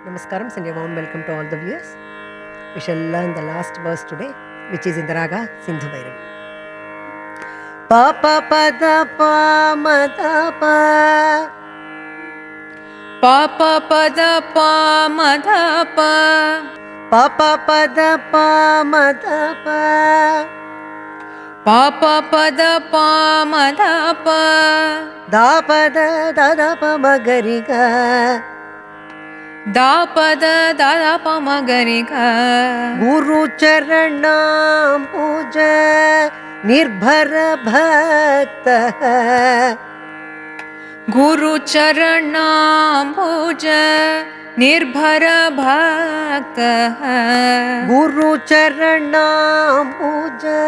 Namaskaram and a warm welcome to all the viewers. We shall learn the last verse today, which is in the raga Sindhu Bhairavi. Pa pa pa da pa ma da pa. Pa pa pa da pa ma da pa. Pa pa pa da pa ma da pa. Pa pa pa da pa ma da pa. Da pa da pa ma ga ri ga. Da pa da pa ma ga ri ga. Guru charanam puja nirbhara bhakta. Guru charanam puja nirbhara bhakta. Guru charanam puja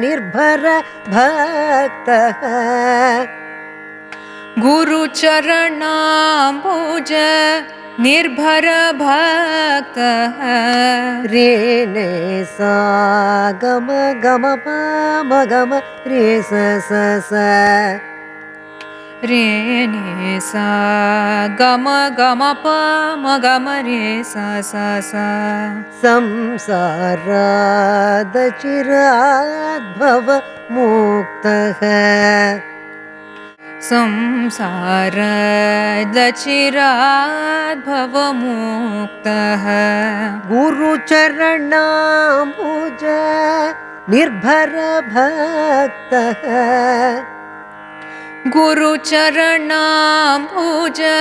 nirbhara bhakta. Guru charanam puja nirbhara bhakta. Re ne sa gama gama pa ma gama re sa sa sa. Re ne sa gama gama pa ma gama re sa sa sa. Samsara dachiradbhava muktah. Samsara dachiradbhava muktah. Guru charanam puja nirbhara bhaktah. Guru charanam puja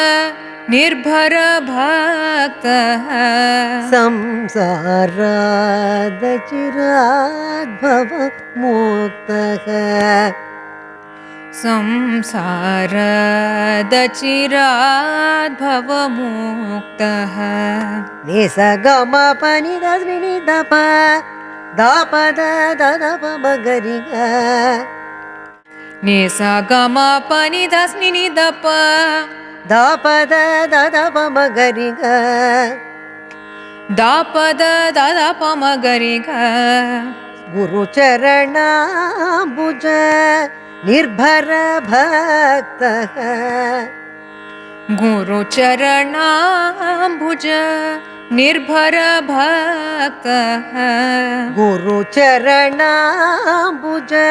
nirbhara bhaktah. Samsara dachiradbhava muktah. Samsara dachiradbhava muktah. Nisa gama pani dasmini dapa. Dapa da pa ma ga ri ga. Nisa gama pani dasmini dapa. Da pa da pa ma ga ri ga. Da pa da pa ma ga ri ga. Guru charanam puja nirbhara bhaktah. Guru charanam puja nirbhara bhaktah. Guru charanam puja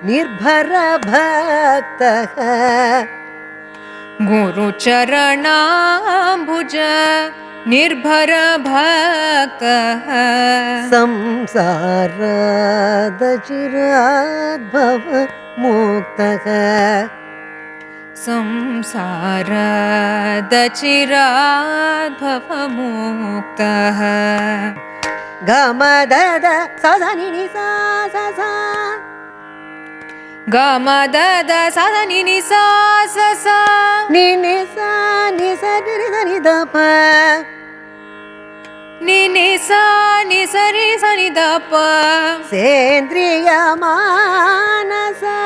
nirbhara bhaktah. Guru charanam puja nirbhara bhaktah. Samsara dachiradbhava muktah. Samsara dachiradbhava muktah. Gama da sa sa ni ni sa sa sa. Gama da sa da ni sa sa sa. Ni ni sa ni da pa. Ni sa ri sa ni da pa. Sendriya manasa.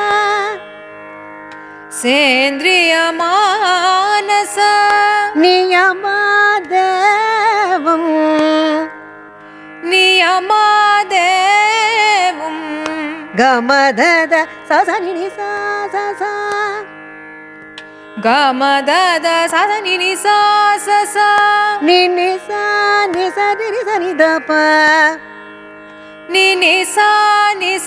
Sendriya manasa. Niyamadevam. Niyamadevam. Gama da sa sa ni ni sa sa sa. Gama da sa da ni sa sa sa. Ni ni sa ri sa ni da pa. Ni sa ri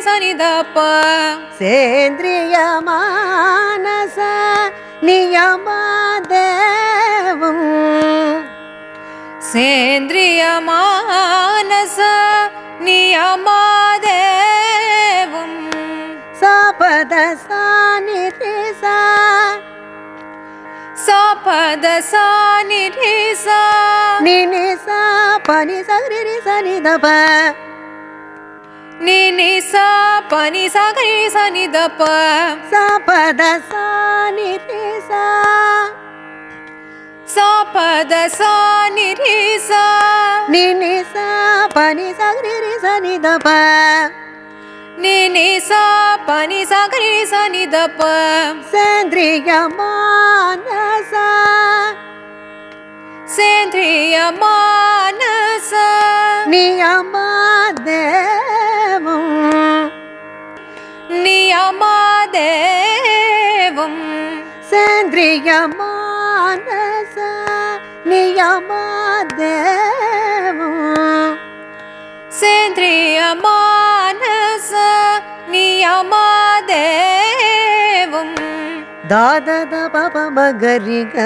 sa ni da pa. Sendriya manasa niyamadevam. Sendriya manasa niyamadevam. Sapada sa ni re sa. Sapada sa ni re sa. Ni ni sa pa ni sa ri sa ni da pa. Ni sa pa ni sa ga ri sa ni da pa. Sapada sa ni re sa. Sapada sa ni re sa. Ni ni sa pa ni sa ri sa ni da pa. Ni sa pa ni sa ga ri sa ni da pa. Sendriya manasa. Sendriya manasa. Niyamadevam. Niyamadevam. Sendriya manasa नियमादेवं सेन्द्रिय मानस नियमादेवं दादद पप मगरि ग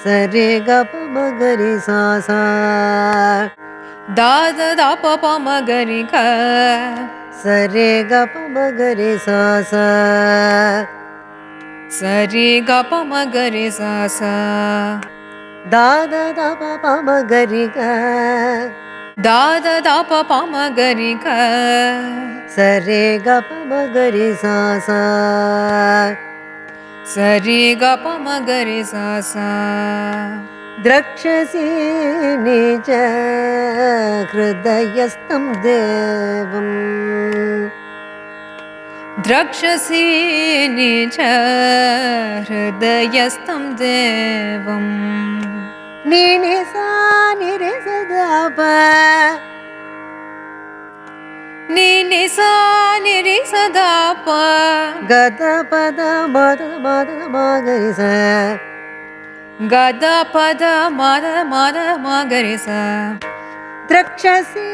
सरे ग प मगरि सा सा दाद दा प प म गरि ग सरे ग प मगरि सा सा सरि ग प म गरि सा सा दादद पप मगरि ग दाद दा प प म गरि ग सरे ग प मगरि सा सा सरि ग प म गरि सा सा द्रक्षसि निज हृदयस्थं देवम् द्रक्षसि निज हृदयस्थं देवम् नीनि सा निरि सदा प नि सा निरि सदा प गद पद मद मद मगरि स गद पद मद मद म गरि सा द्रक्षसि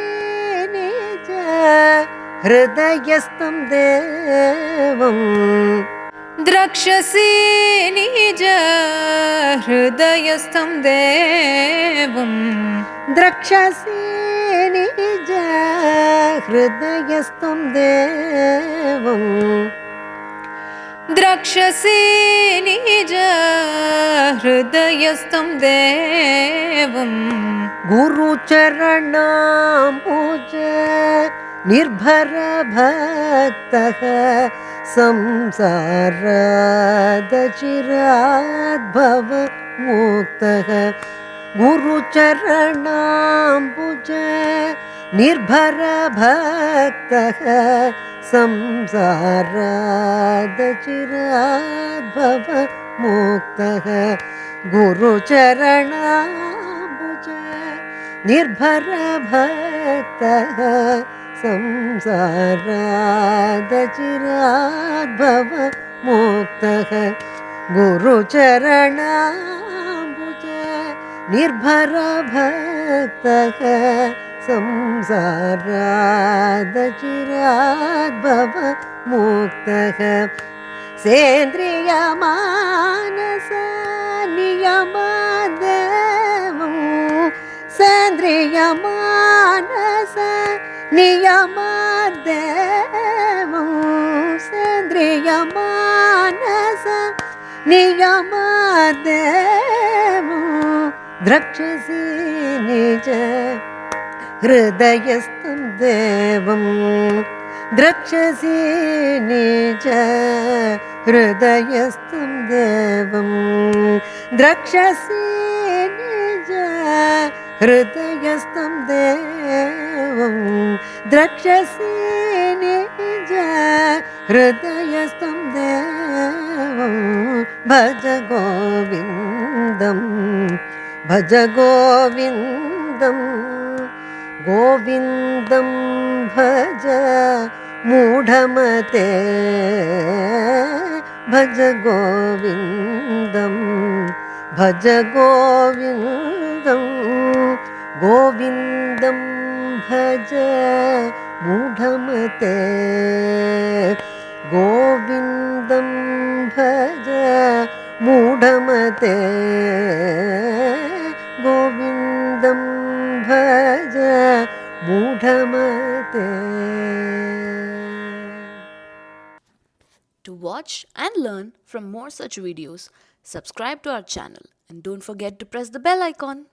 निज हृदयस्थं देवम् द्रक्षसि निज हृदयस्थं देवम् द्रक्षसि निज हृदयस्थं देवम् द्रक्षसि निज हृदयस्थं देवम् गुरुचरणाम्बुज निर्भर भक्तः संसारादचिराद्भव मुक्तः गुरुचरणाम्बुज निर्भर भक्तः संसारादचिराद्भव मुक्तः गुरुचरणाम्बुज निर्भर भक्तः संसारादचिराद्भव मुक्तः गुरुचरणाम्बुज निर्भर भक्तः संसारादचिराद्भव मुक्तः सेन्द्रियमानस नियमादेवं सेन्द्रियमानस नियमादेवं सेन्द्रियमानस नियमादेवं द्रक्षसि निज हृदयस्थं देवं द्रक्षसि निज हृदयस्थं देवं द्रक्षसि निज हृदयस्थं देवं द्रक्षसि निज हृदयस्थं देवं भज गोविन्दं भज गोविन्दं गोविन्दं भज मूढमते भज गोविन्दं भज गोविन्दं गोविन्दं भज मूढमते गोविन्दं भज मूढमते गोविन्दं भज मूढमते. To watch and learn from more such videos, subscribe to our channel and don't forget to press the bell icon.